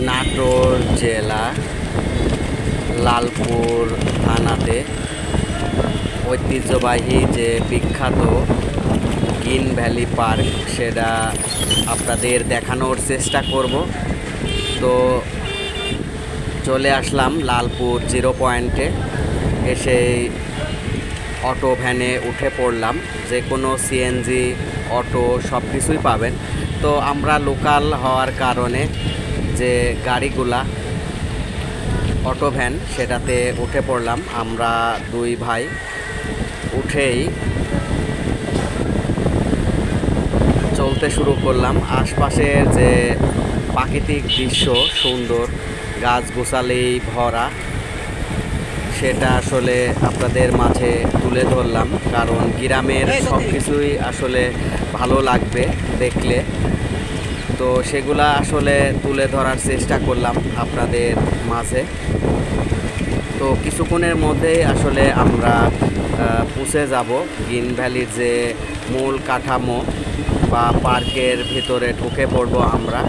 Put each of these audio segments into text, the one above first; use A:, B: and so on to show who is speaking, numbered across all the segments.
A: নাটোর জেলা লালপুর থানাতে ঐতিহ্যবাহী যে বিখ্যাত গ্রিন ভ্যালি পার্ক সেটা আপনাদের দেখানোর চেষ্টা করব। তো চলে আসলাম লালপুর 0 পয়েন্টে, এসে অটো ভ্যানে উঠে পড়লাম। যে কোনো সিএনজি অটো সব কিছুই পাবেন। তো আমরা লোকাল হওয়ার কারণে যে গাড়িগুলা অটো ভ্যান সেটাতে উঠে পড়লাম। আমরা দুই ভাই উঠেই চলতে শুরু করলাম। আশপাশের যে প্রাকৃতিক দৃশ্য সুন্দর, গাছগাছালি ভরা, সেটা আসলে আপনাদের মাঝে তুলে ধরলাম। কারণ গ্রামের সব কিছুই আসলে ভালো লাগবে দেখলে, তো সেগুলা আসলে তুলে ধরার চেষ্টা করলাম আপনাদের মাঝে। তো কিছুক্ষণের মধ্যেই আসলে আমরা পৌঁছে যাব গ্রিন ভ্যালির যে মূল কাঠামো বা পার্কের ভিতরে ঢুকে পড়ব আমরা।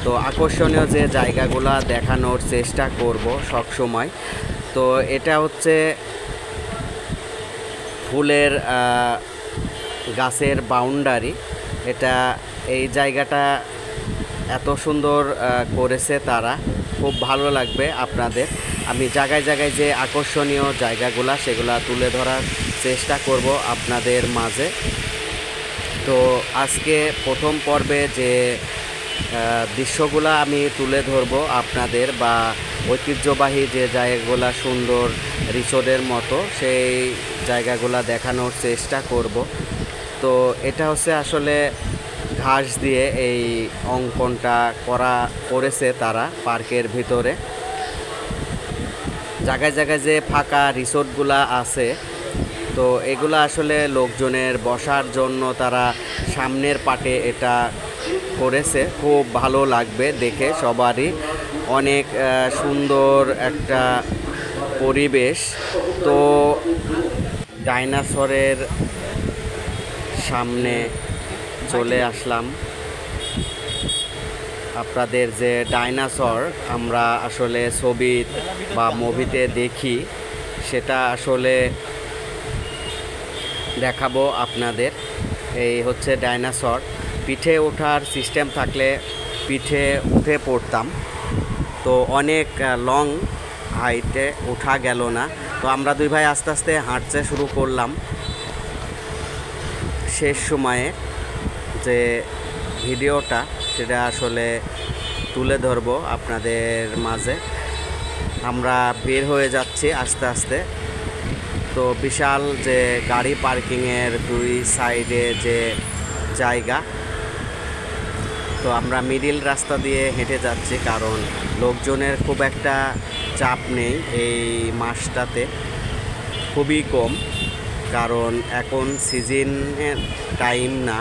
A: তো আকর্ষণীয় যে জায়গাগুলো দেখানোর চেষ্টা করব সব সময়। তো এটা হচ্ছে ফুলের গাছের বাউন্ডারি। এটা এই জায়গাটা এত সুন্দর করেছে তারা, খুব ভালো লাগবে আপনাদের। আমি জায়গায় জায়গায় যে আকর্ষণীয় জায়গাগুলা সেগুলা তুলে ধরার চেষ্টা করব আপনাদের মাঝে। তো আজকে প্রথম পর্বে যে দৃশ্যগুলা আমি তুলে ধরবো আপনাদের, বা ঐতিহ্যবাহী যে জায়গাগুলা সুন্দর রিসোর্টের মতো সেই জায়গাগুলা দেখানোর চেষ্টা করব। তো এটা হচ্ছে আসলে ঘাস দিয়ে এই অঙ্কনটা করেছে তারা পার্কের ভিতরে। জায়গায় জায়গায় যে ফাঁকা রিসোর্টগুলা আছে, তো এগুলো আসলে লোকজনের বসার জন্য তারা সামনের পাটে এটা করেছে। খুব ভালো লাগবে দেখে সবারই, অনেক সুন্দর একটা পরিবেশ। তো ডাইনোসরের সামনে চলে আসলাম। আপনাদের যে ডাইনোসর আমরা আসলে ছবি বা মুভিতে দেখি, সেটা আসলে দেখাবো আপনাদের। এই হচ্ছে ডাইনোসর। পিঠে ওঠার সিস্টেম থাকলে পিঠে উঠে পড়তাম, তো অনেক লং হাইটে ওঠা গেল না। তো আমরা দুই ভাই আস্তে আস্তে হাঁটতে শুরু করলাম। শেষ সময়ে যে ভিডিওটা সেটা আসলে তুলে ধরবো আপনাদের মাঝে। আমরা বের হয়ে যাচ্ছি আস্তে আস্তে। তো বিশাল যে গাড়ি পার্কিংয়ের দুই সাইডে যে জায়গা, তো আমরা মিডিল রাস্তা দিয়ে হেঁটে যাচ্ছি কারণ লোকজনের খুব একটা চাপ নেই এই মাসটাতে, খুবই কম। কারণ এখন সিজনের টাইম না,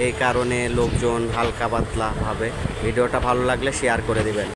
A: এই কারণে লোকজন হালকা পাতলা ভাবে। ভিডিওটা ভালো লাগলে শেয়ার করে দিবেন।